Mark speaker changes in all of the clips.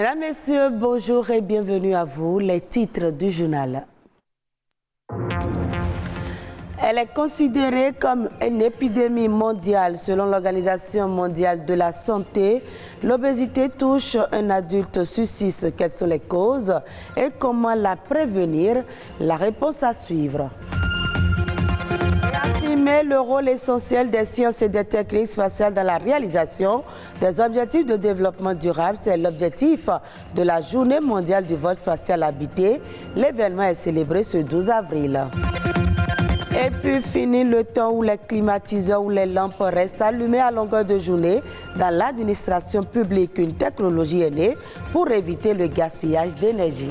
Speaker 1: Mesdames, Messieurs, bonjour et bienvenue à vous. Les titres du journal. Elle est considérée comme une épidémie mondiale selon l'Organisation mondiale de la santé. L'obésité touche un adulte sur 6. Quelles sont les causes et comment la prévenir? La réponse à suivre. Affirmer le rôle essentiel des sciences et des techniques spatiales dans la réalisation des objectifs de développement durable, c'est l'objectif de la Journée mondiale du vol spatial habité. L'événement est célébré ce 12 avril. Et puis fini le temps où les climatiseurs ou les lampes restent allumées à longueur de journée. Dans l'administration publique, une technologie est née pour éviter le gaspillage d'énergie.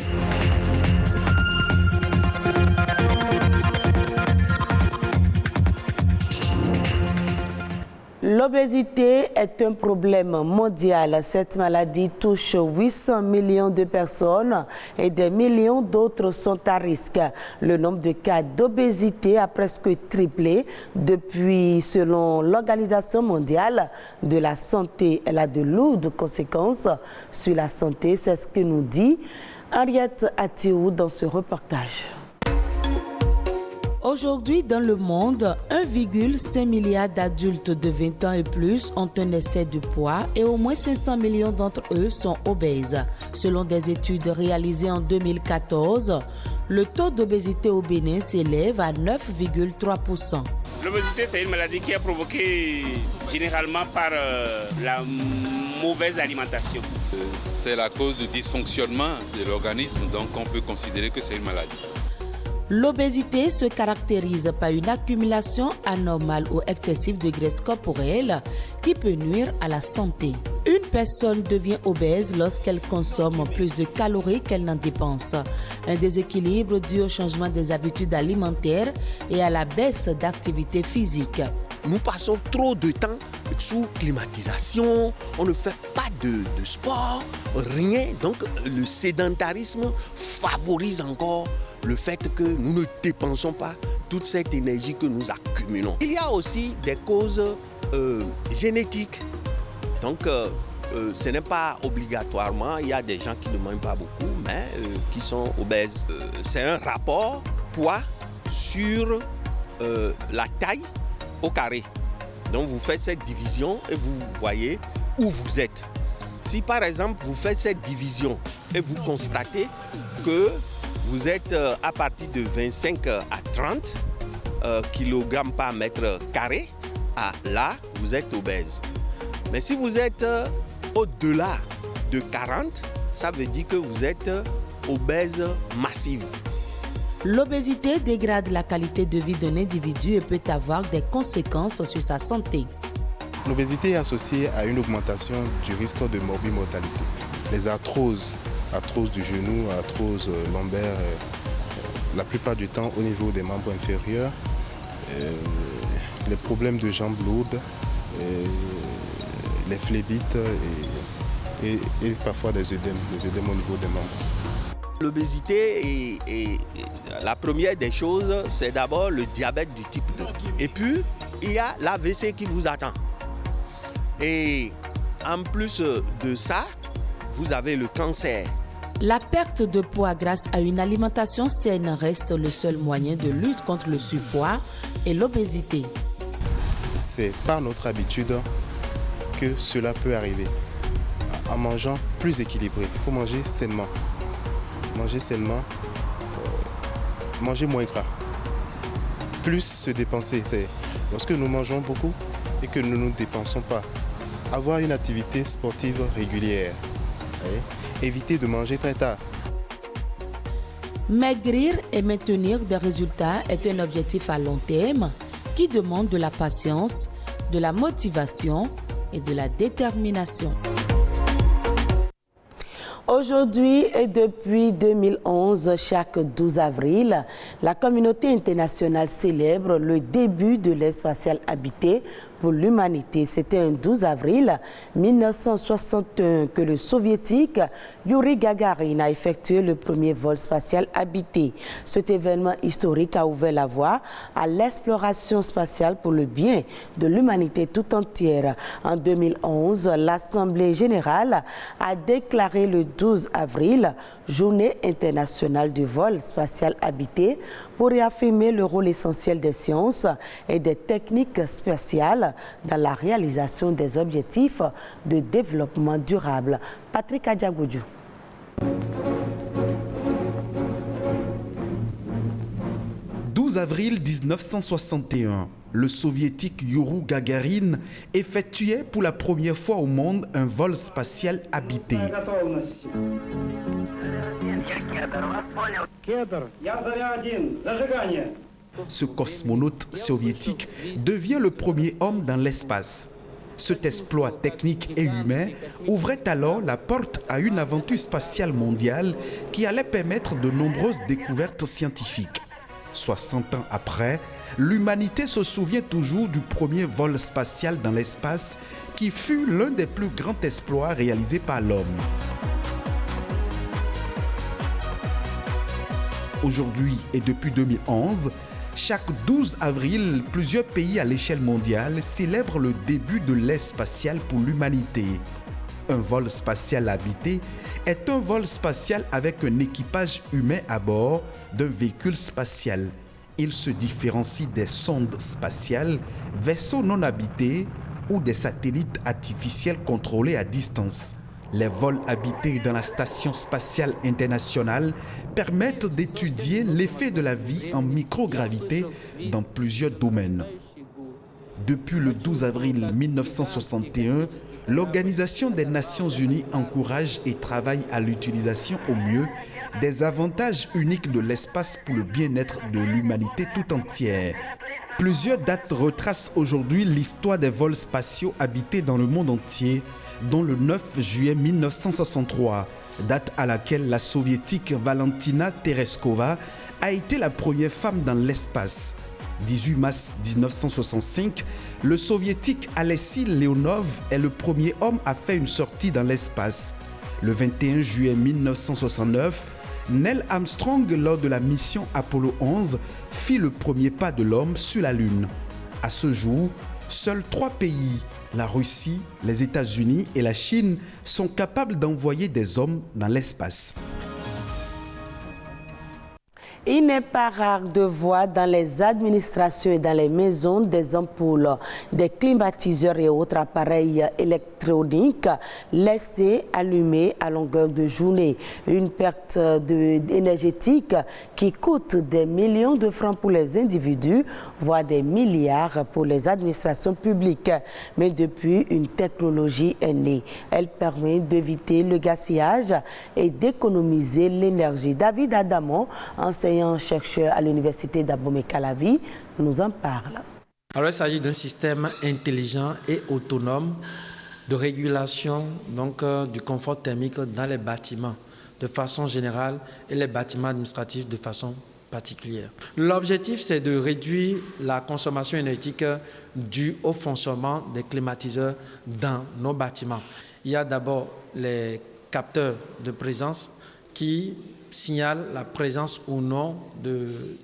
Speaker 1: L'obésité est un problème mondial. Cette maladie touche 800 millions de personnes et des millions d'autres sont à risque. Le nombre de cas d'obésité a presque triplé depuis, selon l'Organisation mondiale de la santé. Elle a de lourdes conséquences sur la santé. C'est ce que nous dit Henriette Atiou dans ce reportage. Aujourd'hui, dans le monde, 1,5 milliard d'adultes de 20 ans et plus ont un excès de poids et au moins 500 millions d'entre eux sont obèses. Selon des études réalisées en 2014, le taux d'obésité au Bénin s'élève à 9,3%.
Speaker 2: L'obésité, c'est une maladie qui est provoquée généralement par la mauvaise alimentation.
Speaker 3: C'est la cause du dysfonctionnement de l'organisme, donc on peut considérer que c'est une maladie.
Speaker 1: L'obésité se caractérise par une accumulation anormale ou excessive de graisse corporelle qui peut nuire à la santé. Une personne devient obèse lorsqu'elle consomme plus de calories qu'elle n'en dépense. Un déséquilibre dû au changement des habitudes alimentaires et à la baisse d'activité physique.
Speaker 4: Nous passons trop de temps sous climatisation, on ne fait pas de sport, rien. Donc le sédentarisme favorise encore le fait que nous ne dépensons pas toute cette énergie que nous accumulons. Il y a aussi des causes génétiques. Donc ce n'est pas obligatoirement, il y a des gens qui ne mangent pas beaucoup, mais qui sont obèses. C'est un rapport poids sur la taille au carré. Donc vous faites cette division et vous voyez où vous êtes. Si par exemple vous faites cette division et vous constatez que vous êtes à partir de 25 à 30 kg par mètre carré, là vous êtes obèse. Mais si vous êtes au-delà de 40, ça veut dire que vous êtes obèse massive.
Speaker 1: L'obésité dégrade la qualité de vie d'un individu et peut avoir des conséquences sur sa santé.
Speaker 5: L'obésité est associée à une augmentation du risque de morbimortalité. Les arthroses du genou, arthrose lombaire, la plupart du temps au niveau des membres inférieurs, les problèmes de jambes lourdes, les phlébites et parfois des œdèmes au niveau des membres.
Speaker 4: L'obésité, la première des choses, c'est d'abord le diabète du type 2. Et puis, il y a l'AVC qui vous attend. Et en plus de ça, vous avez le cancer.
Speaker 1: La perte de poids grâce à une alimentation saine reste le seul moyen de lutte contre le surpoids et l'obésité.
Speaker 5: C'est par notre habitude que cela peut arriver. En mangeant plus équilibré, il faut manger sainement. Manger sainement, manger moins gras. Plus se dépenser. C'est lorsque nous mangeons beaucoup et que nous ne nous dépensons pas. Avoir une activité sportive régulière. Éviter de manger très tard.
Speaker 1: Maigrir et maintenir des résultats est un objectif à long terme qui demande de la patience, de la motivation et de la détermination. Aujourd'hui et depuis 2011, chaque 12 avril, la communauté internationale célèbre le début de l'ère spatiale habitée pour l'humanité. C'était un 12 avril 1961 que le soviétique Yuri Gagarin a effectué le premier vol spatial habité. Cet événement historique a ouvert la voie à l'exploration spatiale pour le bien de l'humanité tout entière. En 2011, l'Assemblée générale a déclaré le 12 avril Journée internationale du vol spatial habité pour réaffirmer le rôle essentiel des sciences et des techniques spatiales dans la réalisation des objectifs de développement durable. Patrick Adjagoudjou.
Speaker 6: « 12 avril 1961, le soviétique Yuri Gagarin effectuait pour la première fois au monde un vol spatial habité. Ce cosmonaute soviétique devient le premier homme dans l'espace. Cet exploit technique et humain ouvrait alors la porte à une aventure spatiale mondiale qui allait permettre de nombreuses découvertes scientifiques. 60 ans après, l'humanité se souvient toujours du premier vol spatial dans l'espace qui fut l'un des plus grands exploits réalisés par l'homme. Aujourd'hui et depuis 2011, chaque 12 avril, plusieurs pays à l'échelle mondiale célèbrent le début de l'ère spatiale pour l'humanité. Un vol spatial habité est un vol spatial avec un équipage humain à bord d'un véhicule spatial. Il se différencie des sondes spatiales, vaisseaux non habités ou des satellites artificiels contrôlés à distance. Les vols habités dans la Station spatiale internationale permettent d'étudier l'effet de la vie en microgravité dans plusieurs domaines. Depuis le 12 avril 1961, l'Organisation des Nations Unies encourage et travaille à l'utilisation au mieux des avantages uniques de l'espace pour le bien-être de l'humanité tout entière. Plusieurs dates retracent aujourd'hui l'histoire des vols spatiaux habités dans le monde entier, dont le 9 juillet 1963, date à laquelle la soviétique Valentina Tereshkova a été la première femme dans l'espace. 18 mars 1965, le soviétique Alexei Leonov est le premier homme à faire une sortie dans l'espace. Le 21 juillet 1969, Neil Armstrong, lors de la mission Apollo 11, fit le premier pas de l'homme sur la Lune. À ce jour, seuls 3 pays, la Russie, les États-Unis et la Chine, sont capables d'envoyer des hommes dans l'espace.
Speaker 1: Il n'est pas rare de voir dans les administrations et dans les maisons des ampoules, des climatiseurs et autres appareils électroniques laissés allumés à longueur de journée. Une perte énergétique qui coûte des millions de francs pour les individus, voire des milliards pour les administrations publiques. Mais depuis, une technologie est née. Elle permet d'éviter le gaspillage et d'économiser l'énergie. David Adamon, enseignant chercheur à l'université d'Abomey-Calavi, nous en parle.
Speaker 7: Alors, il s'agit d'un système intelligent et autonome de régulation du confort thermique dans les bâtiments de façon générale et les bâtiments administratifs de façon particulière. L'objectif, c'est de réduire la consommation énergétique due au fonctionnement des climatiseurs dans nos bâtiments. Il y a d'abord les capteurs de présence qui signale la présence ou non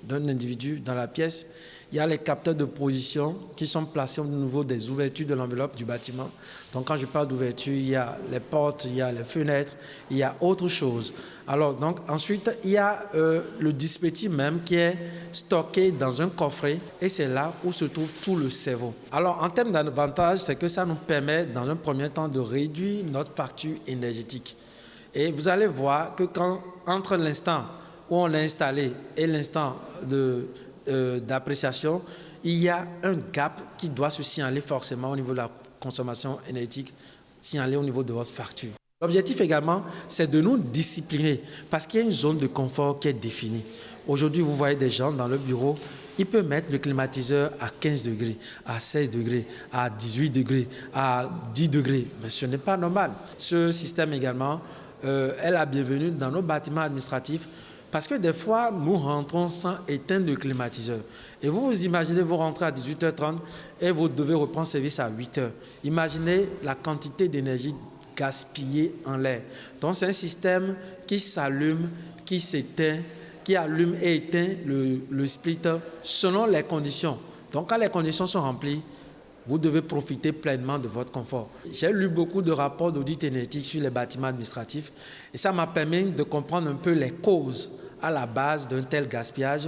Speaker 7: d'un individu dans la pièce. Il y a les capteurs de position qui sont placés au niveau des ouvertures de l'enveloppe du bâtiment. Donc quand je parle d'ouverture, il y a les portes, il y a les fenêtres, il y a autre chose. Alors donc ensuite, il y a le dispositif même qui est stocké dans un coffret et c'est là où se trouve tout le cerveau. Alors en termes d'avantages, c'est que ça nous permet dans un premier temps de réduire notre facture énergétique. Et vous allez voir que entre l'instant où on l'a installé et l'instant d'appréciation, il y a un gap qui doit se signaler forcément au niveau de la consommation énergétique, signaler au niveau de votre facture. L'objectif également, c'est de nous discipliner parce qu'il y a une zone de confort qui est définie. Aujourd'hui, vous voyez des gens dans le bureau, ils peuvent mettre le climatiseur à 15 degrés, à 16 degrés, à 18 degrés, à 10 degrés. Mais ce n'est pas normal. Ce système également est la bienvenue dans nos bâtiments administratifs Parce que des fois, nous rentrons sans éteindre le climatiseur. Et vous imaginez, vous rentrez à 18h30 et vous devez reprendre service à 8h. Imaginez la quantité d'énergie gaspillée en l'air. Donc, c'est un système qui s'allume, qui s'éteint, qui allume et éteint le splitter selon les conditions. Donc, quand les conditions sont remplies, vous devez profiter pleinement de votre confort. J'ai lu beaucoup de rapports d'audit énergétique sur les bâtiments administratifs et ça m'a permis de comprendre un peu les causes à la base d'un tel gaspillage.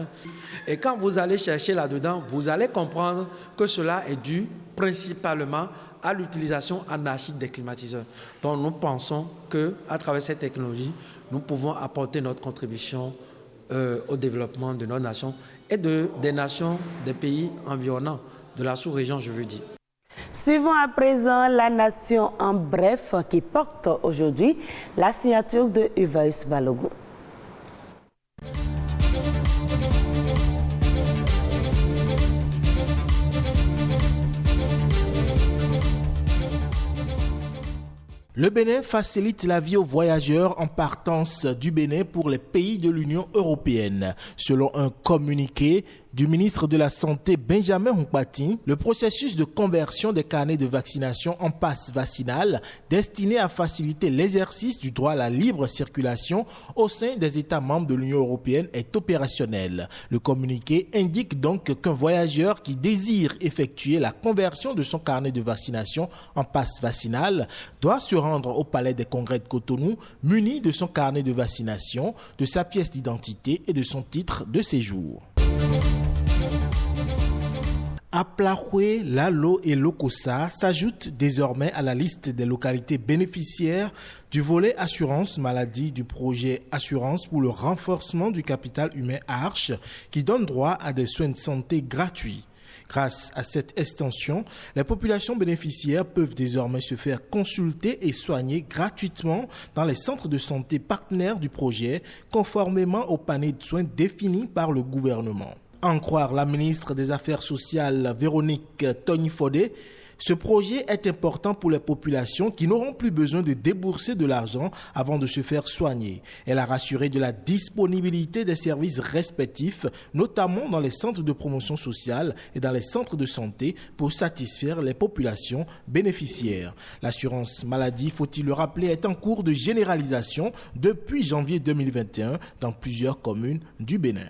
Speaker 7: Et quand vous allez chercher là-dedans, vous allez comprendre que cela est dû principalement à l'utilisation anarchique des climatiseurs. Donc nous pensons qu'à travers cette technologie, nous pouvons apporter notre contribution au développement de nos nations et des nations des pays environnants, de la sous-région, je veux dire.
Speaker 1: Suivons à présent la nation en bref qui porte aujourd'hui la signature de Uvaeus Balogun.
Speaker 8: Le Bénin facilite la vie aux voyageurs en partance du Bénin pour les pays de l'Union européenne. Selon un communiqué du ministre de la Santé Benjamin Hunkpati, le processus de conversion des carnets de vaccination en passe vaccinal destiné à faciliter l'exercice du droit à la libre circulation au sein des États membres de l'Union européenne est opérationnel. Le communiqué indique donc qu'un voyageur qui désire effectuer la conversion de son carnet de vaccination en passe vaccinal doit se rendre au Palais des Congrès de Cotonou muni de son carnet de vaccination, de sa pièce d'identité et de son titre de séjour. Aplahoué, Lalo et Lokossa s'ajoutent désormais à la liste des localités bénéficiaires du volet assurance maladie du projet Assurance pour le renforcement du capital humain Arche qui donne droit à des soins de santé gratuits. Grâce à cette extension, les populations bénéficiaires peuvent désormais se faire consulter et soigner gratuitement dans les centres de santé partenaires du projet, conformément au panier de soins défini par le gouvernement. En croire la ministre des Affaires sociales Véronique Tony-Fodé, ce projet est important pour les populations qui n'auront plus besoin de débourser de l'argent avant de se faire soigner. Elle a rassuré de la disponibilité des services respectifs, notamment dans les centres de promotion sociale et dans les centres de santé pour satisfaire les populations bénéficiaires. L'assurance maladie, faut-il le rappeler, est en cours de généralisation depuis janvier 2021 dans plusieurs communes du Bénin.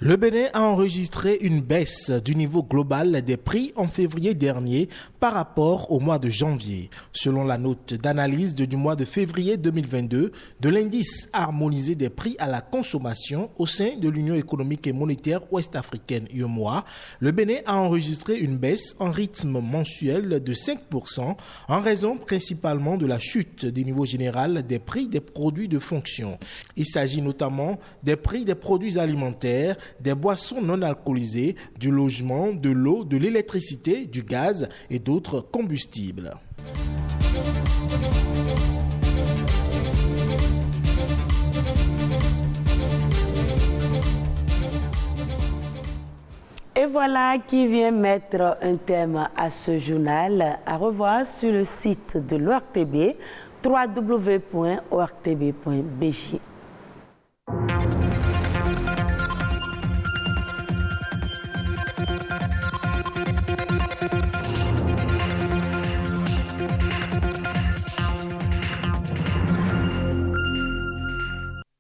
Speaker 8: Le Bénin a enregistré une baisse du niveau global des prix en février dernier par rapport au mois de janvier. Selon la note d'analyse du mois de février 2022 de l'indice harmonisé des prix à la consommation au sein de l'Union économique et monétaire ouest-africaine UEMOA, le Bénin a enregistré une baisse en rythme mensuel de 5% en raison principalement de la chute du niveau général des prix des produits de fonction. Il s'agit notamment des prix des produits alimentaires, des boissons non alcoolisées, du logement, de l'eau, de l'électricité, du gaz et d'autres combustibles.
Speaker 1: Et voilà qui vient mettre un thème à ce journal. À revoir sur le site de l'ORTB, www.ortb.bj.